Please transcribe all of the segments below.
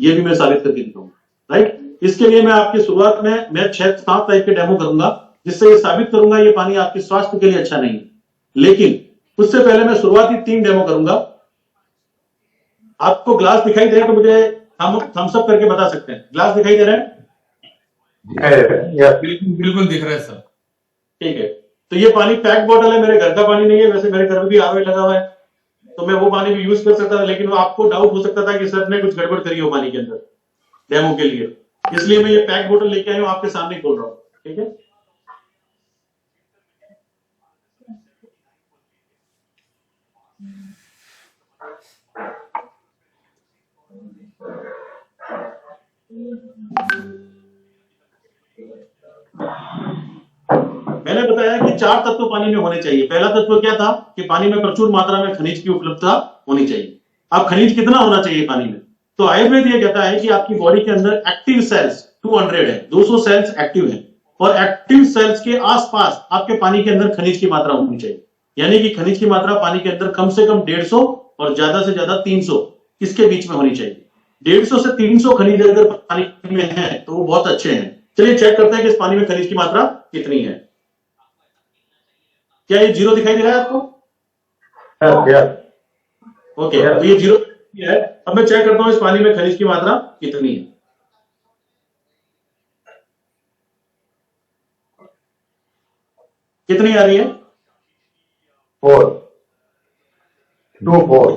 ये भी मैं साबित करके दिखाऊंगा, राइट। इसके लिए मैं आपकी शुरुआत में मैं 6-7 टाइप के डेमो करूंगा, जिससे ये साबित करूंगा ये पानी आपके स्वास्थ्य के लिए अच्छा नहीं है। लेकिन उससे पहले मैं शुरुआती 3 डेमो करूंगा। आपको ग्लास दिखाई दे रहा है तो मुझे थम्स अप करके बता सकते हैं। ग्लास दिखाई दे रहा है? बिल्कुल बिल्कुल दिख रहा है सर। ठीक है, तो ये पानी पैक बॉटल है, मेरे घर का पानी नहीं है। वैसे मेरे घर में भी आरओ लगा हुआ है, तो मैं वो पानी भी यूज कर सकता था, लेकिन वो आपको डाउट हो सकता था कि सर ने कुछ गड़बड़ करी हो पानी के अंदर डेमो के लिए, इसलिए मैं ये पैक बोतल लेके आया हूं, आपके सामने खोल रहा हूं। ठीक है, मैंने बताया कि 4 तत्व पानी में होने चाहिए। पहला तत्व क्या था कि पानी में प्रचुर मात्रा में खनिज की उपलब्धता होनी चाहिए। अब खनिज कितना होना चाहिए पानी में? तो आयुर्वेद ये कहता है कि आपकी बॉडी के अंदर एक्टिव सेल्स 200 है, 200 सेल्स एक्टिव है, और एक्टिव सेल्स के आसपास आपके पानी के अंदर खनिज की मात्रा होनी चाहिए। यानी कि खनिज की मात्रा पानी के अंदर कम से कम 150 और ज्यादा से ज्यादा 300 इसके बीच में होनी चाहिए। 150 से 300 खनिज अगर पानी में है तो वो बहुत अच्छे हैं। चलिए चेक करते हैं कि इस पानी में खनिज की मात्रा कितनी है। क्या ये 0 दिखाई दे रहा है आपको? ओके, अब ये 0 है। अब मैं चेक करता हूं इस पानी में खनिज की मात्रा कितनी है। कितनी आ रही है? 4 2 4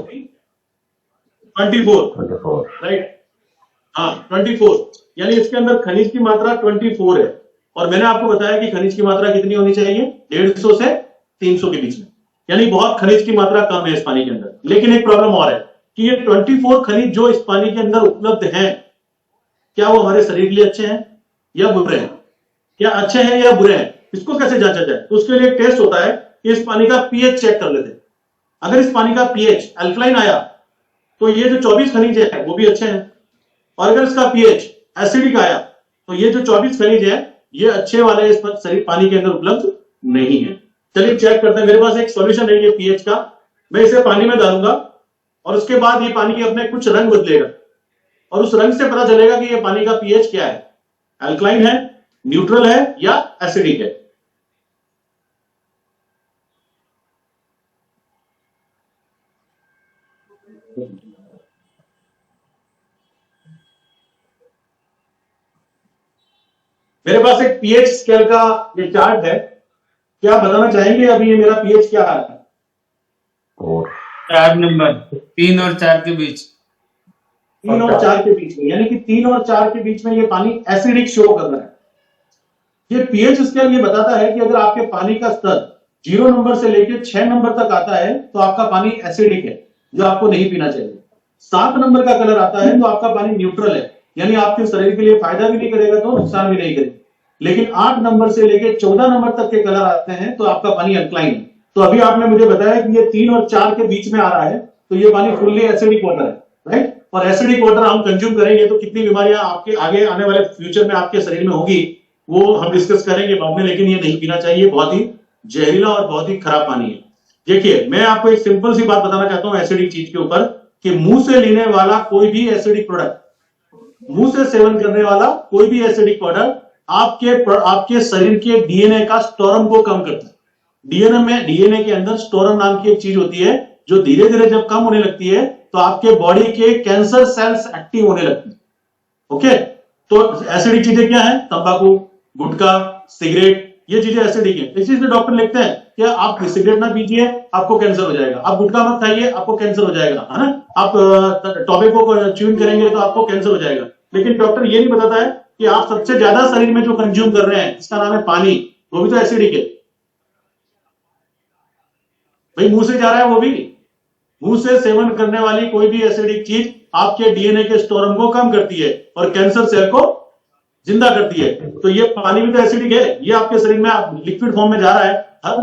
24, राइट। हाँ 24, यानी इसके अंदर खनिज की मात्रा 24 है। और मैंने आपको बताया कि खनिज की मात्रा कितनी होनी चाहिए? 150 से 300 के बीच में, यानी बहुत खनिज की मात्रा कम है इस पानी के अंदर। लेकिन एक प्रॉब्लम और है कि ये 24 खनिज जो इस पानी के अंदर उपलब्ध हैं, क्या वो हमारे शरीर के लिए अच्छे हैं या बुरे हैं? क्या अच्छे हैं या बुरे हैं, इसको कैसे जांचा जाए? तो उसके लिए एक टेस्ट होता है कि इस पानी का पीएच चेक कर लेते हैं। अगर इस पानी का पीएच अल्कलाइन आया तो ये जो 24 खनिज है वो भी अच्छे हैं, और अगर इसका पीएच एसिडिक आया तो ये जो 24 खनिज है ये अच्छे वाले इस शरीर पानी के अंदर उपलब्ध नहीं है। चलिए चेक करते हैं। मेरे पास एक सॉल्यूशन है ये पीएच का, मैं इसे पानी में डालूंगा और उसके बाद ये पानी अपने कुछ रंग बदलेगा, और उस रंग से पता चलेगा कि ये पानी का पीएच क्या है, अल्कलाइन है, न्यूट्रल है या एसिडिक है। मेरे पास एक पीएच स्केल का ये चार्ट है, क्या आप बताना चाहेंगे अभी ये मेरा पीएच क्या है? 4 नंबर, 3 और 4 के बीच। 3 और 4 के बीच में, यानी कि 3 और 4 के बीच में ये पानी एसिडिक शो कर रहा है। ये पीएच स्केल ये बताता है कि अगर आपके पानी का स्तर 0 नंबर से लेकर 6 नंबर तक आता है तो आपका पानी एसिडिक है, जो आपको नहीं पीना चाहिए। 7 नंबर का कलर आता है तो आपका पानी न्यूट्रल है, यानी आपके शरीर के लिए फायदा भी नहीं करेगा तो नुकसान भी नहीं करेगा। लेकिन 8 नंबर से लेकर 14 नंबर तक के कलर आते हैं तो आपका पानी अल्कलाइन है। तो अभी आपने मुझे बताया कि ये 3 और 4 के बीच में आ रहा है, तो ये पानी फुल्ली एसिडिक वाटर है, राइट। और एसिडिक वाटर हम कंज्यूम करेंगे तो कितनी बीमारियां आपके आगे आने वाले फ्यूचर में आपके शरीर में होगी वो हम डिस्कस करेंगे बाद में, लेकिन ये नहीं पीना चाहिए। बहुत ही जहरीला और बहुत ही खराब पानी है। देखिए मैं आपको एक सिंपल सी बात बताना चाहता हूं एसिडिक चीज के ऊपर, कि मुंह से लेने वाला कोई भी एसिडिक प्रोडक्ट, मुंह से सेवन करने वाला कोई भी एसिडिक प्रोडक्ट आपके शरीर के डीएनए का स्टोरम को कम करता है। डीएनए के अंदर स्टोरम नाम की एक चीज होती है जो धीरे धीरे जब कम होने लगती है तो आपके बॉडी के कैंसर सेल्स एक्टिव होने लगती है। ओके, तो एसिडिक चीजें क्या है? तंबाकू, गुटखा, सिगरेट, ये चीजें एसिडिक है। इस चीज में डॉक्टर लिखते हैं कि आप सिगरेट ना पीजिए आपको कैंसर हो जाएगा, आप गुटखा मत खाइए आपको कैंसर हो जाएगा, है ना, आप टॉबैको को च्यूइंग करेंगे तो आपको कैंसर हो जाएगा। लेकिन डॉक्टर ये नहीं बताता है कि आप सबसे ज्यादा शरीर में जो कंज्यूम कर रहे हैं इसका नाम है पानी, वो भी तो एसिडिक है भाई, मुंह से जा रहा है वो भी। मुंह से सेवन करने वाली कोई भी एसिडिक चीज आपके डीएनए के स्टोरम को कम करती है और कैंसर सेल को जिंदा करती है। तो ये पानी भी तो एसिडिक है, ये आपके शरीर में लिक्विड फॉर्म में जा रहा है, हर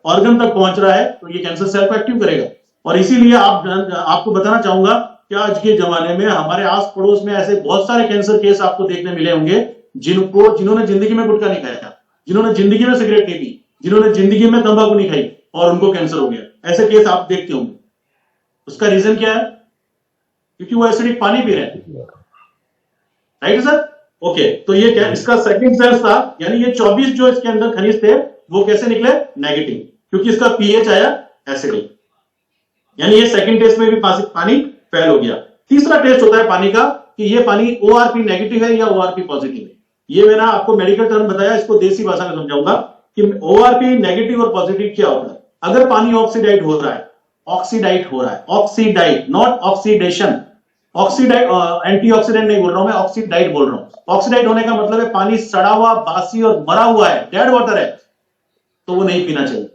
ऑर्गन तक पहुंच रहा है, तो ये कैंसर सेल को एक्टिव करेगा। और इसीलिए आपको बताना चाहूंगा कि आज के जमाने में हमारे आस पड़ोस में ऐसे बहुत सारे कैंसर केस आपको देखने मिले होंगे जिन्होंने जिंदगी में गुटखा नहीं खाया, जिन्होंने जिंदगी में सिगरेट नहीं पी, जिन्होंने जिंदगी में तंबाकू नहीं खाई और उनको कैंसर हो गया। ऐसे केस आप देखते होंगे। उसका रीजन क्या है? क्योंकि वो एसिडिक पानी पी रहे हैं। Right sir? ओके, तो ये क्या इसका सेकंड सेल्स था, यानी ये 24 जो इसके अंदर खनिज थे वो कैसे निकले? नेगेटिव, क्योंकि इसका पीएच आया एसिडिक, यानी ये सेकंड टेस्ट में भी पानी फेल हो गया। तीसरा टेस्ट होता है पानी का कि ये पानी ओआरपी नेगेटिव है या ओआरपी पॉजिटिव है। ये मैंने आपको मेडिकल टर्म बताया, इसको देसी भाषा में समझाऊंगा कि ओआरपी नेगेटिव और पॉजिटिव क्या होता है। अगर पानी ऑक्सीडाइड हो रहा है, oxidised not oxidation, oxidised antioxidant नहीं बोल रहा हूं मैं, ऑक्सीडाइड बोल रहा हूं। ऑक्सीडाइड होने का मतलब है पानी सड़ा हुआ, बासी और मरा हुआ है, डेड वाटर है, तो वो नहीं पीना चाहिए।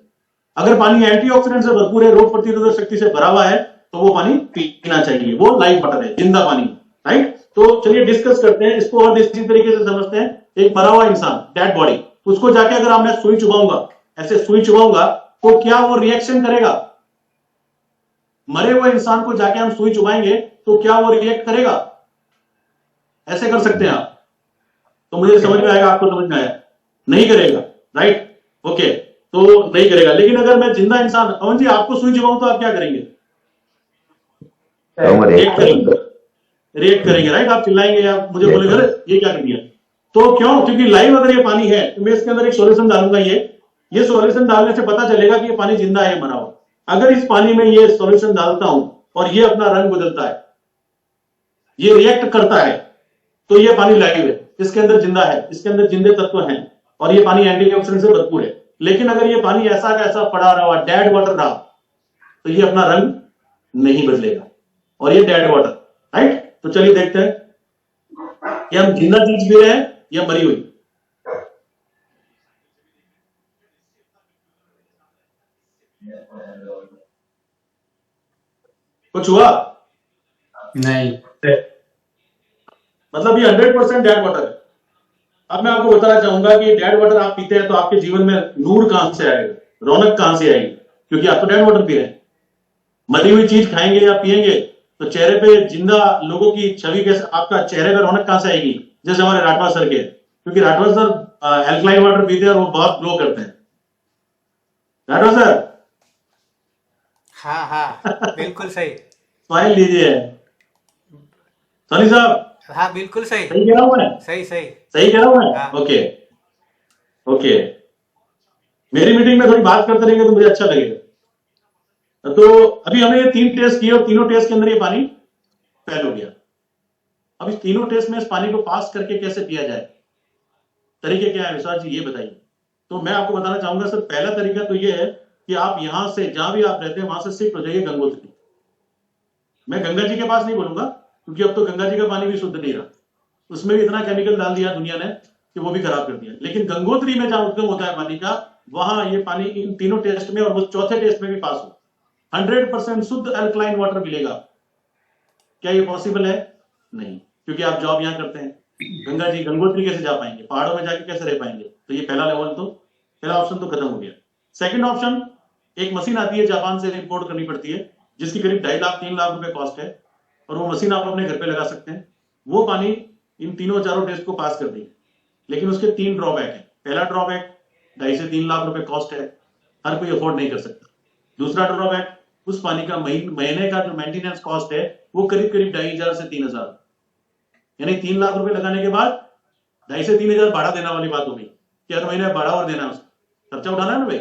अगर पानी एंटीऑक्सीडेंट से भरपूर है, रोग प्रतिरोधक शक्ति से भरा हुआ है, तो वो पानी पीना चाहिए, वो लाइफ वाटर है, जिंदा पानी, राइट? तो चलिए डिस्कस करते हैं इसको और इसी तरीके से समझते हैं। एक मरा हुआ इंसान, डेड बॉडी, उसको जाके अगर मैं सुई चुभाऊंगा, ऐसे सुई चुभाऊंगा, तो क्या वो रिएक्शन करेगा? मरे हुए इंसान को जाके हम सुई चुभाएंगे तो क्या वो रिएक्ट करेगा? ऐसे कर सकते हैं आप, तो मुझे समझ में आएगा, आपको समझ में आया? नहीं करेगा, राइट? ओके, तो नहीं करेगा। लेकिन अगर मैं जिंदा इंसान, पवन जी आपको सुई चुभाऊं तो आप क्या करेंगे? रिएक्ट करेंगे, राइट? आप चिल्लाएंगे या मुझे बोलेंगे अरे ये क्या कर दिया। तो क्यों? क्योंकि लाइव अगर ये पानी है तो मैं इसके अंदर एक सॉल्यूशन डालूंगा, ये सॉल्यूशन डालने से पता चलेगा कि ये पानी जिंदा है, मरा हुआ। अगर इस पानी में ये सॉल्यूशन डालता हूं और ये अपना रंग बदलता है, ये रिएक्ट करता है, तो ये पानी लाइव है, इसके अंदर जिंदा है, इसके अंदर जिंदे तत्व हैं और ये पानी एंटीऑक्सीडेंट से भरपूर है। लेकिन अगर ये पानी ऐसा का ऐसा पड़ा रहा, डेड वाटर रहा, तो ये अपना रंग नहीं बदलेगा और ये डेड वाटर, राइट? तो चलिए देखते हैं कि हम जिंदा चीज पी रहे हैं या मरी हुई। कुछ हुआ? नहीं। मतलब ये 100% डेड वाटर है। अब मैं आपको बताना चाहूंगा कि डेड वाटर आप पीते हैं तो आपके जीवन में नूर कहां से आएगा, रौनक कहां से आएगी? क्योंकि आप तो डेड वाटर पी रहे हैं। मरी हुई चीज खाएंगे या पिएंगे तो चेहरे पे जिंदा लोगों की छवि कैसे, आपका चेहरे पे रौनक कहां से आएगी? जैसे हमारे राठवा सर के, क्योंकि राठवा सर एल्कलाइन वाटर पीते हैं और वो बहुत ग्लो करते हैं। राठवा सर, हाँ हाँ बिल्कुल सही। स्माइल लीजिए। सोनी साहब, हाँ बिल्कुल सही। सही कह रहा हूं मैं? सही सही। सही कह रहा हूं मैं? हाँ। ओके ओके, मेरी मीटिंग में थोड़ी बात करते रहेंगे तो मुझे अच्छा लगेगा। तो अभी हमने ये 3 टेस्ट किए और तीनों टेस्ट के अंदर ये पानी फेल हो गया। अब इस तीनों टेस्ट में इस पानी को पास करके कैसे पिया जाए, तरीके क्या है विशाल जी, ये बताइए। तो मैं आपको बताना चाहूंगा सर, पहला तरीका तो ये है कि आप यहां से, जहां भी आप रहते हैं वहां से शिफ्ट हो जाइए गंगोत्री। मैं गंगा जी के पास नहीं बोलूंगा क्योंकि अब तो गंगा जी का पानी भी शुद्ध नहीं रहा, उसमें भी इतना केमिकल डाल दिया दुनिया ने कि वो भी खराब कर दिया। लेकिन गंगोत्री में जहां उद्गम होता है पानी का, वहां ये पानी इन तीनों टेस्ट में और वो चौथे टेस्ट में भी पास हो, 100% शुद्ध अल्कलाइन वाटर मिलेगा। क्या ये पॉसिबल है? नहीं, क्योंकि आप जॉब यहां करते हैं। गंगा जी, गंगोत्री कैसे जा पाएंगे? पहाड़ों में जाके कैसे रह पाएंगे? तो ये पहला लेवल, तो पहला ऑप्शन तो खत्म हो गया। सेकंड ऑप्शन, एक मशीन आती है जापान से, इंपोर्ट करनी पड़ती है, जिसकी करीब 2.5 लाख 3 लाख रुपए कॉस्ट है, और वो मशीन आप अपने घर पे लगा सकते हैं। वो पानी इन तीनों चारों टेस्ट को पास कर देगी, लेकिन उसके 3 ड्रॉबैक है। पहला ड्रॉबैक, 2.5 से 3 लाख रुपए कॉस्ट है, हर कोई अफोर्ड नहीं कर सकता। दूसरा ड्रॉबैक, उस पानी का महीने का जो मेंटेनेंस कॉस्ट है वो करीब 2,500 से 3,000, यानी 3 लाख रुपए लगाने के बाद 2.5 से 3,000 भाड़ा देना वाली बात हो गई कि हर महीने भाड़ा और देना है, उसका खर्चा उठाना है ना भाई।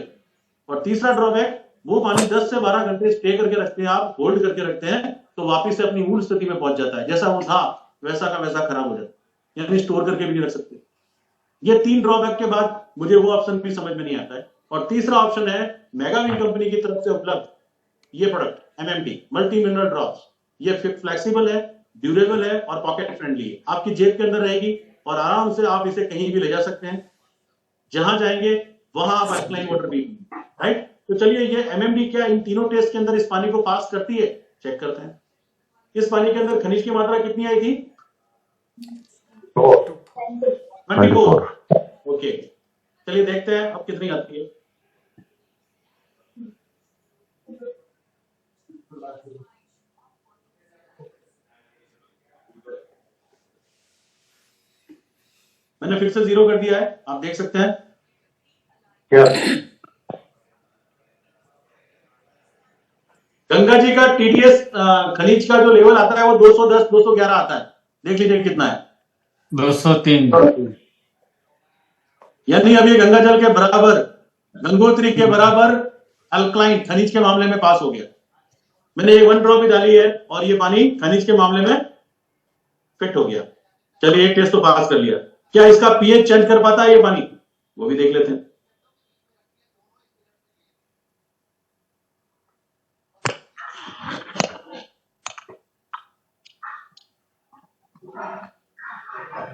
और तीसरा ड्रॉबैक, वो पानी 10 से 12 घंटे स्टे करके रखते हैं, आप होल्ड करके रखते हैं, तो वापिस से अपनी मूल स्थिति में पहुंच जाता है, जैसा वो था वैसा का वैसा खराब हो जाता है, यानी स्टोर करके भी नहीं रख सकते। ये 3 ड्रॉबैक के बाद मुझे वो ऑप्शन भी समझ में नहीं आता है। और तीसरा ऑप्शन है मेगाविन कंपनी की तरफ से उपलब्ध ये product MMT, multi mineral drops. ये फ्लेक्सिबल है, ड्यूरेबल है और पॉकेट फ्रेंडली है, आपकी जेब के अंदर रहेगी और आराम से आप इसे कहीं भी ले जा सकते हैं, जहां जाएंगे वहां आप अल्कलाइन वाटर पीएंगे, राइट? तो चलिए, ये MMD क्या इन तीनों टेस्ट के अंदर इस पानी को पास करती है, चेक करते हैं। इस पानी के अंदर खनिज की मात्रा कितनी आई थी? 24। ओके, चलिए देखते हैं अब कितनी आती है। मैंने फिर से 0 कर दिया है, आप देख सकते हैं। क्या? गंगा जी का TDS खनिज का जो लेवल आता है वो 210 211 आता है, देख लीजिए कितना है। 203। यानी अब ये गंगा जल के बराबर, गंगोत्री के बराबर अल्कलाइन खनिज के मामले में पास हो गया। मैंने ये 1 ड्रॉप भी डाली है और ये पानी खनिज के मामले में फिट हो गया। चलिए एक टेस्ट तो पास कर लिया। क्या इसका पीएच चेंज कर पाता है ये पानी? वो भी देख लेते हैं।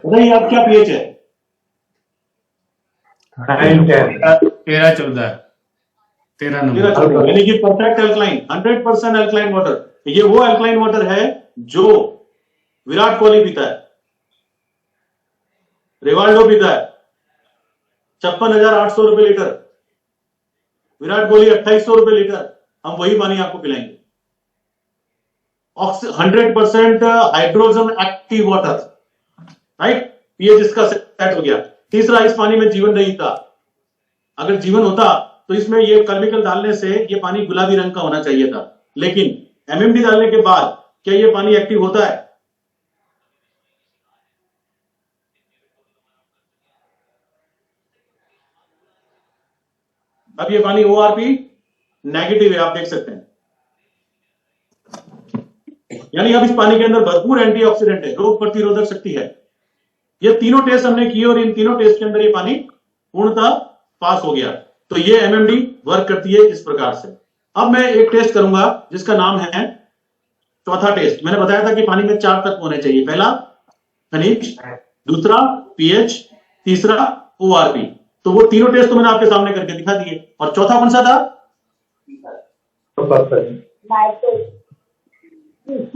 बताइए आप क्या पीएच है? 9, 10. 13, 14, 13 नंबर। 13 यानी कि परफेक्ट अल्कलाइन, 100% अल्कलाइन वाटर। ये वो अल्कलाइन वाटर है जो विराट कोहली पीता है, रिवाल्डो पीता है, 56,800 रुपए लीटर। विराट कोहली 2,800 रुपए लीटर। हम वही पानी आपको पिलाएंगे। 100% hydrogen active water, right? PH इसका सेट हो गया। तीसरा, इस पानी में जीवन नहीं था। अगर जीवन होता तो इसमें ये केमिकल डालने से ये पानी गुलाबी रंग का होना चाहिए था, लेकिन एमएमडी डालने के बाद क्या ये पानी एक्टिव होता है? अब ये पानी ओआरपी नेगेटिव है, आप देख सकते हैं। यानी अब इस पानी के अंदर भरपूर एंटीऑक्सीडेंट है, रोग प्रतिरोधक शक्ति है। ये तीनों टेस्ट हमने किए और इन तीनों टेस्ट के अंदर ये पानी पूर्णतः पास हो गया। तो ये एमएमडी वर्क करती है इस प्रकार से। अब मैं एक टेस्ट करूंगा जिसका नाम है चौथा टेस्ट। मैंने बताया था कि पानी में 4 तत्व होने चाहिए। पहला खनिज, दूसरा पीएच, तीसरा ओआरपी। तो वो तीनों टेस्ट तो मैंने आपके सामने करके दिखा दिए। और चौथा कौन सा था?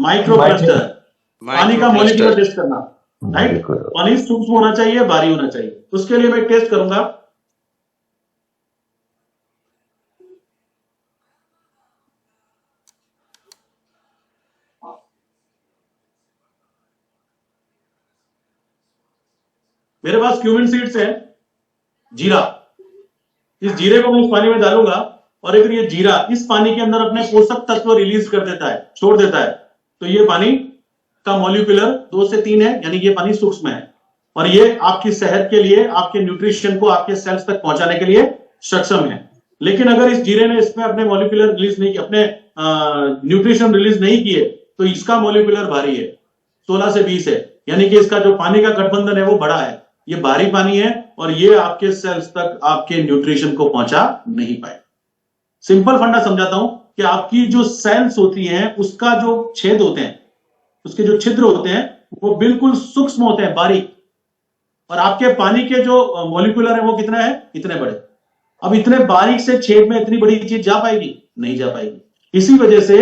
माइक्रोक्लस्टर। पानी का मॉलिक्यूलर टेस्ट करना, राइट? पानी सूक्ष्म होना चाहिए, भारी होना चाहिए। उसके लिए मैं टेस्ट करूंगा। मेरे पास क्यूमिन सीड्स है, जीरा। इस जीरे को मैं इस पानी में डालूंगा और अगर ये जीरा इस पानी के अंदर अपने पोषक तत्व रिलीज कर देता है, छोड़ देता है, तो ये पानी का मॉलिक्यूलर 2 से 3 है, यानी ये पानी सूक्ष्म है और ये आपकी सेहत के लिए, आपके न्यूट्रिशन को आपके सेल्स तक पहुंचाने के लिए सक्षम है। लेकिन अगर इस जीरे ने इसमें अपने मॉलिक्यूलर रिलीज नहीं किए, अपने न्यूट्रिशन रिलीज नहीं किए, तो इसका मॉलिक्यूलर भारी है, 16 से 20 है। यानी कि इसका जो पानी का गठबंधन है वो बड़ा है, ये भारी पानी है और ये आपके सेल्स तक आपके न्यूट्रिशन को पहुंचा नहीं पाए। सिंपल फंडा समझाता हूं कि आपकी जो सेल्स होती हैं उसका जो छेद होते हैं, उसके जो छिद्र होते हैं वो बिल्कुल सूक्ष्म होते हैं, बारीक। और आपके पानी के जो मॉलिक्यूलर है वो कितना है? इतने बड़े। अब इतने बारीक से छेद में इतनी बड़ी चीज जा पाएगी? नहीं जा पाएगी। इसी वजह से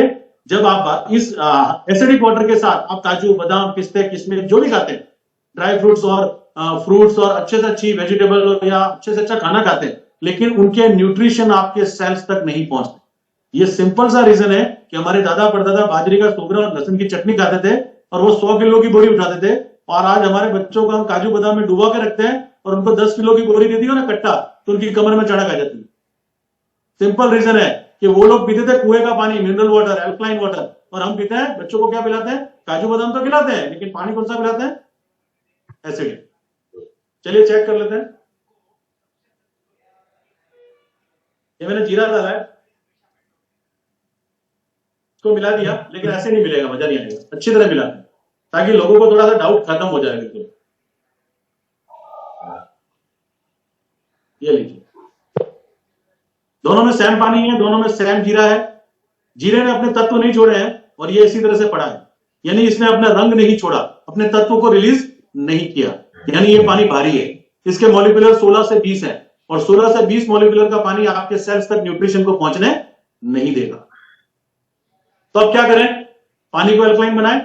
जब आप इस एसिडिक वाटर के साथ आप काजू, बादाम, पिस्ते, किशमिश जो भी खाते हैं, ड्राई फ्रूट्स और फ्रूट्स और अच्छे से अच्छी वेजिटेबल या अच्छे से अच्छा खाना खाते हैं, लेकिन उनके न्यूट्रिशन आपके सेल्स तक नहीं पहुंचते। ये सिंपल सा रीजन है कि हमारे दादा परदादा बाजरे का सोगरा और लहसुन की चटनी खाते थे और वो 100 किलो की बोरी उठाते थे, और आज हमारे बच्चों को हम काजू बादाम में डुबा के रखते हैं और उनको 10 किलो की बोरी दे दी हो ना कट्टा, तो उनकी कमर में चढ़क आ जाती है। सिंपल रीजन है कि वो लोग पीते थे कुएं का पानी, मिनरल वाटर, अल्कलाइन वाटर, और हम पीते हैं, बच्चों को क्या पिलाते हैं? काजू बादाम तो खिलाते हैं, लेकिन पानी कौन सा पिलाते हैं? एसिड। चलिए चेक कर लेते हैं। ये मैंने जीरा डाला है, इसको मिला दिया, लेकिन ऐसे नहीं मिलेगा, मजा नहीं आएगा। अच्छी तरह मिलाते हैं ताकि लोगों को थोड़ा सा डाउट खत्म हो जाए। बिल्कुल ये लीजिए, दोनों में सेम पानी है, दोनों में सेम जीरा है। जीरे ने अपने तत्व नहीं छोड़े हैं और ये इसी तरह से पड़ा है, यानी इसने अपना रंग नहीं छोड़ा, अपने तत्व को रिलीज नहीं किया, यानी ये पानी भारी है। इसके मॉलिक्यूलर 16 से 20 है और 16 से 20 मॉलिक्यूलर का पानी आपके सेल्स तक न्यूट्रिशन को पहुंचने नहीं देगा। तो अब क्या करें? पानी को अल्कलाइन बनाएं।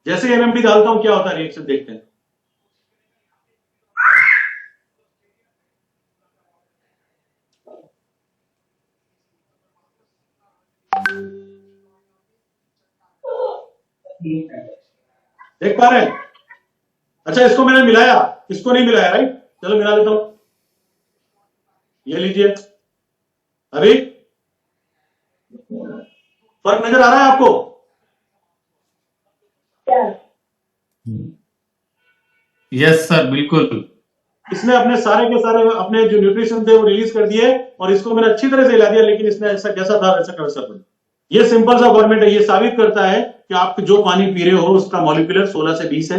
जैसे एमएमडी डालता हूं क्या होता है, रिएक्शन देखते हैं। देख पा रहे हैं? अच्छा, इसको मैंने मिलाया, इसको नहीं मिलाया, राइट? चलो मिला लेता हूं। ये लीजिए, अभी फर्क नजर आ रहा है आपको? यस सर, बिल्कुल। इसने अपने सारे के सारे अपने जो न्यूट्रिशन थे वो रिलीज कर दिए और इसको मैंने अच्छी तरह से हिला दिया, लेकिन इसने ऐसा कैसा था वैसा का वैसा बना। ये सिंपल सा फॉर्मेट है, ये साबित करता है कि आप जो पानी पी रहे हो उसका मॉलिक्यूलर 16 से 20 है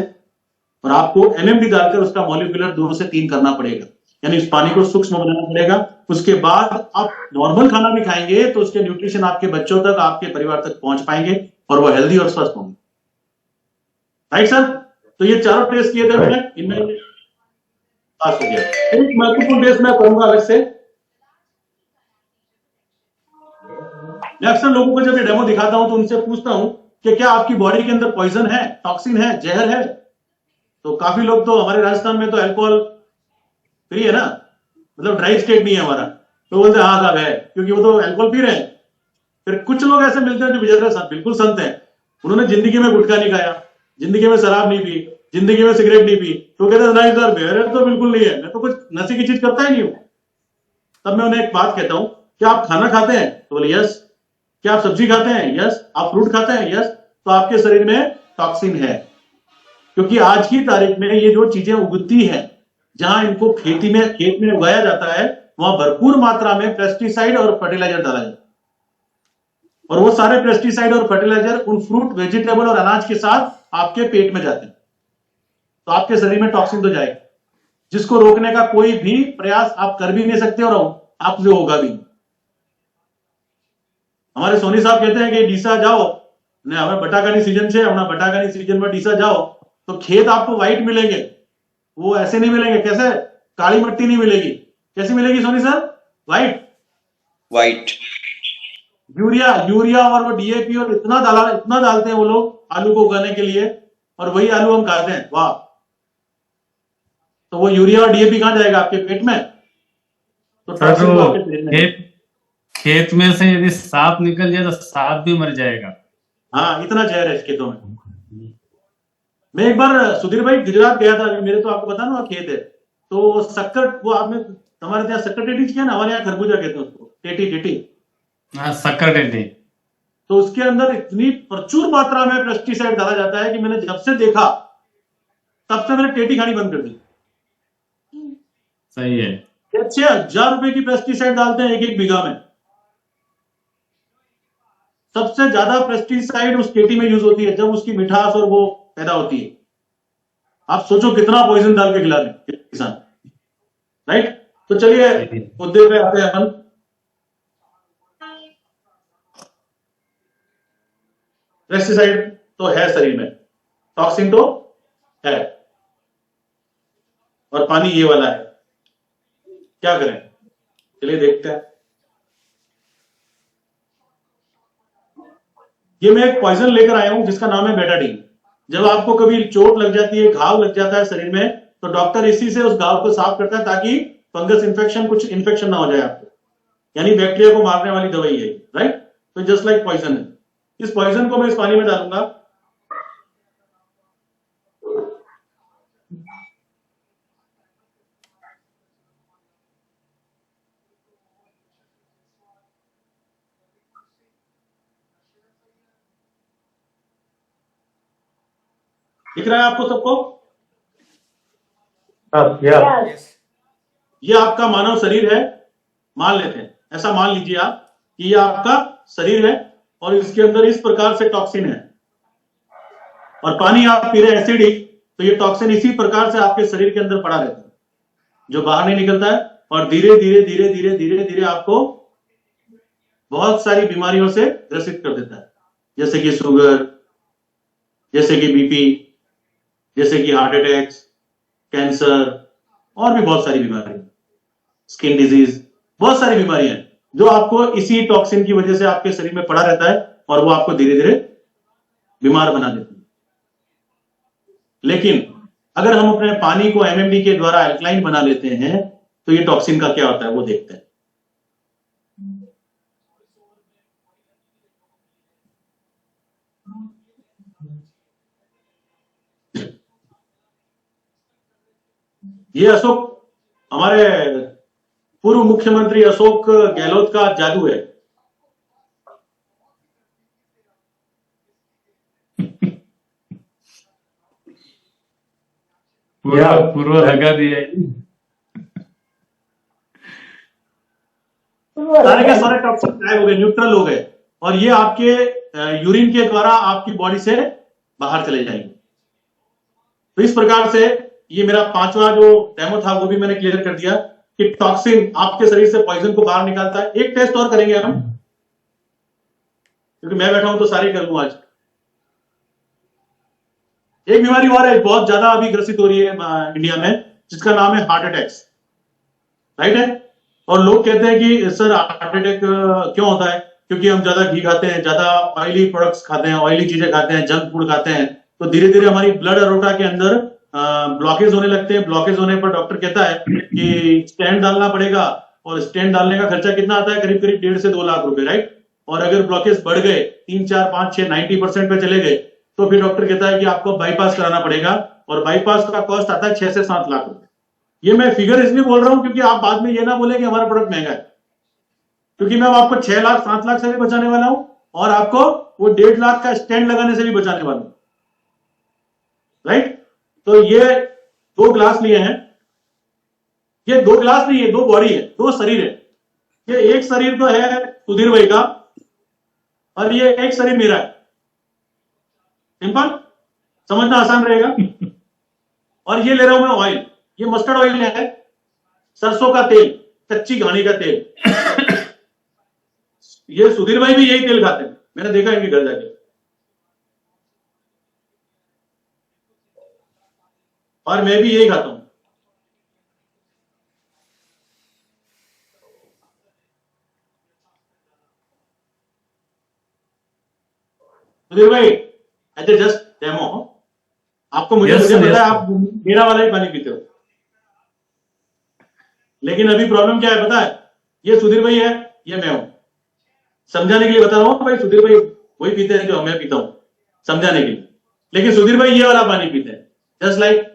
और आपको एमएमडी डालकर उसका मॉलिक्यूलर 2 से 3 करना पड़ेगा, यानी इस पानी को सूक्ष्म बनाना पड़ेगा। उसके बाद आप नॉर्मल खाना भी खाएंगे तो उसके न्यूट्रिशन आपके बच्चों तक, आपके परिवार तक पहुंच पाएंगे और वो हेल्दी और स्वस्थ होंगे। Right sir? तो ये चारों टेस्ट किए थे मैंने, इनमें पास हो गया। एक महत्वपूर्ण टेस्ट मैं करूंगा अलग से। मैं अक्सर लोगों को जब ये डेमो दिखाता हूं तो उनसे पूछता हूं कि क्या आपकी बॉडी के अंदर पॉइजन है, टॉक्सिन है, जहर है? तो काफी लोग तो, हमारे राजस्थान में तो अल्कोहल फ्री है ना, मतलब ड्राई स्टेट नहीं है हमारा, तो बोलते हैं हाँ साहब है, क्योंकि वो तो अल्कोहल पी रहे हैं। फिर कुछ लोग ऐसे मिलते हैं जो बिल्कुल बिल्कुल संत हैं, उन्होंने जिंदगी में गुटखा नहीं खाया, जिंदगी में शराब नहीं पी, जिंदगी में सिगरेट नहीं पी, तो कहते हैं नहीं सर मेरे तो बिल्कुल नहीं है, मैं तो कुछ नशे की चीज करता ही नहीं हूं। तब मैं उन्हें एक बात कहता हूं, क्या आप खाना खाते हैं? तो बोले यस। क्या आप सब्जी खाते हैं? यस। आप फ्रूट खाते हैं? यस। तो आपके शरीर में टॉक्सिन है, क्योंकि आज की तारीख में ये जो चीजें उगती हैं, जहां इनको खेत में उगाया जाता है, वहां भरपूर मात्रा में पेस्टिसाइड और फर्टिलाइजर डाला जाता है और वो सारे पेस्टिसाइड और फर्टिलाइजर उन फ्रूट, वेजिटेबल और अनाज के साथ आपके पेट में जाते हैं, तो आपके शरीर में टॉक्सिन तो जाएगा, जिसको रोकने का कोई भी प्रयास आप कर भी नहीं सकते और आपसे होगा भी नहीं। हमारे सोनी साहब कहते हैं कि डीसा जाओ ने हमें बटाकानी सीजन से, हमारा बटाकानी सीजन में डीसा जाओ तो खेत आपको व्हाइट मिलेंगे, वो ऐसे नहीं मिलेंगे। कैसे? काली मिट्टी नहीं मिलेगी। कैसी मिलेगी Soni sir? White. White. Urea और वो डीएपी और इतना डालते हैं वो लोग आलू को उगाने के लिए, और वही आलू हम खाते हैं। वाह! तो वो यूरिया और डीएपी कहां जाएगा? आपके पेट में। तो सर टॉक्सिन तो वो आपके शरीर में। खेत में से यदि सांप निकल जाए तो सांप भी मर जाएगा। हाँ, इतना जहर है इस खेतों में। मैं एक बार सुधीर भाई गुजरात गया था, मेरे तो आपको पता ना वहाँ खेत है, तो शक्कर, वो आपने, हमारे यहाँ शक्कर टेटी क्या ना, हमारे यहाँ खरबूजा कहते हैं उसको, टेटी टेटी। हाँ, शक्कर टेटी। तो उसके अंदर इतनी प्रचुर मात्रा में पेस्टिसाइड डाला जाता है कि मैंने जब से देखा तब से मैंने टेटी खानी बंद कर दी। सही है। 6,000 रुपए की पेस्टिसाइड डालते हैं एक एक बीघा में। सबसे ज्यादा पेस्टिसाइड उस टेटी में यूज होती है जब उसकी मिठास और वो पैदा होती है। आप सोचो कितना पॉइजन डाल के खिला रहे हैं किसान। राइट? तो चलिए मुद्दे पे आते हैं अपन। पेस्टिसाइड तो है शरीर में, टॉक्सिन तो है, और पानी ये वाला है। क्या करें? चलिए देखते हैं। ये मैं एक पॉइजन लेकर आया हूं जिसका नाम है बेटाडीन। जब आपको कभी चोट लग जाती है, घाव लग जाता है शरीर में, तो डॉक्टर इसी से उस घाव को साफ करता है ताकि फंगस इन्फेक्शन, कुछ इन्फेक्शन ना हो जाए आपको, यानी बैक्टीरिया को मारने वाली दवाई है। राइट? तो जस्ट लाइक पॉइजन है। इस पॉइजन को मैं इस पानी में डालूंगा। दिख रहा है आपको सबको? yes. यस। ये आपका मानव शरीर है, मान लेते हैं, ऐसा मान लीजिए आप कि ये आपका शरीर है और इसके अंदर इस प्रकार से टॉक्सिन है, और पानी आप पी रहे हैं एसिडिक, तो ये टॉक्सिन इसी प्रकार से आपके शरीर के अंदर पड़ा रहता है, जो बाहर नहीं निकलता है, और धीरे धीरे धीरे धीरे धीरे धीरे आपको बहुत सारी बीमारियों से ग्रसित कर देता है, जैसे कि शुगर, जैसे कि बीपी, जैसे कि हार्ट अटैक्स, कैंसर, और भी बहुत सारी बीमारियां, स्किन डिजीज, बहुत सारी बीमारियां हैं जो आपको इसी टॉक्सिन की वजह से आपके शरीर में पड़ा रहता है और वो आपको धीरे धीरे बीमार बना देती है। लेकिन अगर हम अपने पानी को एमएमडी के द्वारा अल्कलाइन बना लेते हैं तो ये टॉक्सिन का क्या होता है वो देखते हैं। ये अशोक, हमारे पूर्व मुख्यमंत्री अशोक गहलोत का जादू है। पूर्व लगा दिया है। सारे के सारे टॉक्सिन गायब हो गए, न्यूट्रल हो गए, और ये आपके यूरिन के द्वारा आपकी बॉडी से बाहर चले जाएंगे। तो इस प्रकार से ये मेरा 5वां जो डेमो था वो भी मैंने क्लियर कर दिया कि टॉक्सिन आपके शरीर से पॉइजन को बाहर निकालता है। एक टेस्ट और करेंगे हम, क्योंकि मैं बैठा हूं तो सारे कर लूं आज। एक बीमारी और है, बहुत ज्यादा अभी ग्रसित हो रही है इंडिया में, जिसका नाम है हार्ट अटैक्स, राइट है। और लोग कहते हैं कि सर हार्ट अटैक क्यों होता है? क्योंकि हम ज्यादा घी खाते हैं, ज्यादा ऑयली प्रोडक्ट्स खाते हैं, ऑयली चीजें खाते हैं, जंक फूड खाते हैं, तो धीरे धीरे हमारी ब्लड अरोटा के अंदर ब्लॉकेज होने लगते हैं। ब्लॉकेज होने पर डॉक्टर कहता है कि स्टेंट डालना पड़ेगा, और स्टेंट डालने का खर्चा कितना आता है? करीब करीब 1.5 से 2 लाख रुपए, राइट। और अगर ब्लॉकेज बढ़ गए 3, 4, 5, 6, 90% पे चले गए, तो फिर डॉक्टर कहता है कि आपको बाईपास कराना पड़ेगा, और बाईपास का कॉस्ट आता है 6 से 7 लाख रुपए। ये मैं फिगर इसलिए बोल रहा हूं क्योंकि आप बाद में ये ना बोले कि हमारा प्रोडक्ट महंगा है, क्योंकि मैं आपको 6 लाख 7 लाख से भी बचाने वाला हूं, और आपको वो 1.5 लाख का स्टैंड लगाने से भी बचाने वाला हूं, राइट। तो ये 2 ग्लास लिए हैं, ये 2 ग्लास नहीं है, 2 बॉडी है, 2 शरीर है। ये एक शरीर तो है सुधीर भाई का, और ये एक शरीर मेरा है। सिंपल, समझना आसान रहेगा। और ये ले रहा हूं मैं ऑयल, ये मस्टर्ड ऑयल है, सरसों का तेल, कच्ची घानी का तेल। ये सुधीर भाई भी यही तेल खाते हैं, मैंने देखा इनके घर जाके। और मैं भी यही खाता हूं। सुधीर भाई ऐसे जस्ट डेमो, आपको मुझे Yes, मुझे sir, पता है yes, आप मेरा वाला ही पानी पीते हो, लेकिन अभी प्रॉब्लम क्या है पता है? ये सुधीर भाई है, ये मैं हूं। समझाने के लिए बता रहा हूं भाई, सुधीर भाई वही पीते हैं जो मैं पीता हूं, समझाने के लिए। लेकिन सुधीर भाई ये वाला पानी पीते हैं, just like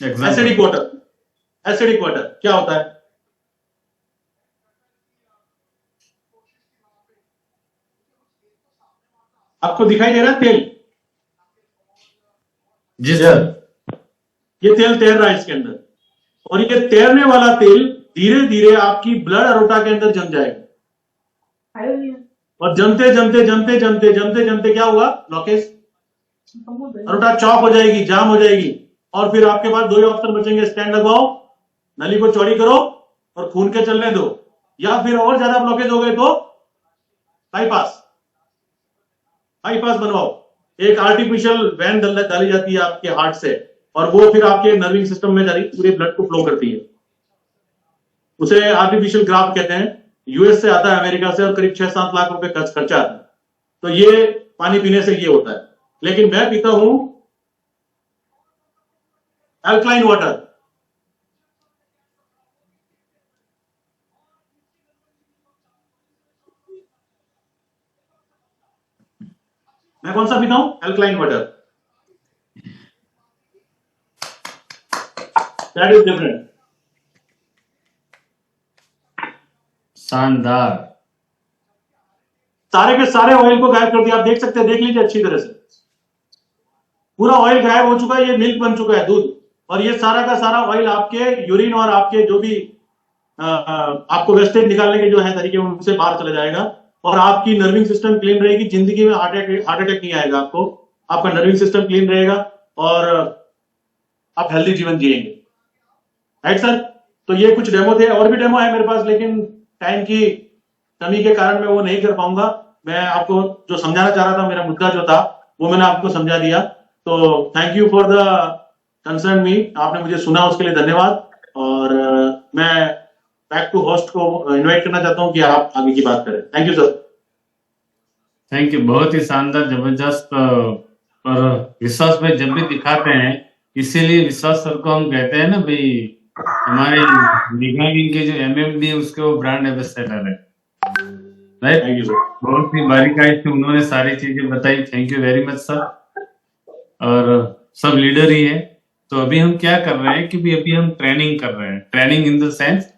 acidic water. Acidic water क्या होता है? आपको दिखाई दे रहा है तेल? जी सर। ये तेल तैर रहा है इसके अंदर, और ये तैरने वाला तेल धीरे धीरे आपकी ब्लड अरोटा के अंदर जम जाएगा, और जमते जमते जमते जमते जमते जमते क्या होगा? ब्लॉकेज, अरोटा चौक हो जाएगी, जाम हो जाएगी, और फिर आपके पास 2 ही ऑप्शन बचेंगे, स्टैंड लगवाओ, नली को चौड़ी करो और खून के चलने दो, या फिर और ज्यादा ब्लॉकेज हो गए तो बाईपास बनवाओ। एक आर्टिफिशियल वैन डाली जाती है आपके हार्ट से, और वो फिर आपके नर्विंग सिस्टम में जारी पूरे ब्लड को फ्लो करती है। उसे आर्टिफिशियल ग्राफ्ट कहते हैं, यूएस से आता है, अमेरिका से, और करीब 6-7 लाख रुपए खर्चा आता है। तो ये पानी पीने से ये होता है। लेकिन मैं पीता हूं अल्कलाइन वाटर। मैं कौन सा पीता हूं? Alkaline water. That is different. शानदार। सारे के सारे ऑयल को गायब कर दिया। आप देख सकते हैं, देख लीजिए अच्छी तरह से, पूरा ऑयल गायब हो चुका है। ये मिल्क बन चुका है, दूध, और ये सारा का सारा ऑयल आपके यूरिन और आपके जो भी आपको वेस्टेज निकालने के जो है तरीके उनसे बाहर चला जाएगा, और आपकी नर्विंग सिस्टम क्लीन रहेगी। जिंदगी में हार्ट अटैक नहीं आएगा आपको, आपका नर्विंग सिस्टम क्लीन रहेगा, और आप हेल्दी जीवन जिएंगे, राइट सर। तो ये कुछ डेमो थे, और भी डेमो है मेरे पास, लेकिन टाइम की कमी के कारण मैं वो नहीं कर पाऊंगा। मैं आपको जो समझाना चाह रहा था, मेरा मुद्दा जो था वो मैंने आपको समझा दिया। तो thank you for the concern me, आपने मुझे सुना, उसके लिए धन्यवाद। और मैं बैक टू होस्ट को इनवाइट करना चाहता हूं कि आप आगे की बात करें। Thank you sir. Thank you, बहुत ही शानदार, जबरदस्त। और विश्वास भाई जब भी दिखाते हैं, इसीलिए विश्वास सर को हम कहते हैं ना भाई, हमारे निगाह के जो एमएमडी है उसके वो ब्रांड एम्बेसडर है, राइट। Thank you sir. बहुत ही बारीकाई से उन्होंने सारी चीजें बताई। Thank you very much sir. और सब लीडर ही है। तो अभी हम क्या कर रहे हैं कि भी अभी हम ट्रेनिंग कर रहे हैं। ट्रेनिंग इन द सेंस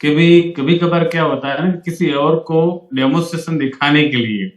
कि भी कभी कभार क्या होता है ना, किसी और को डेमोन्स्ट्रेशन दिखाने के लिए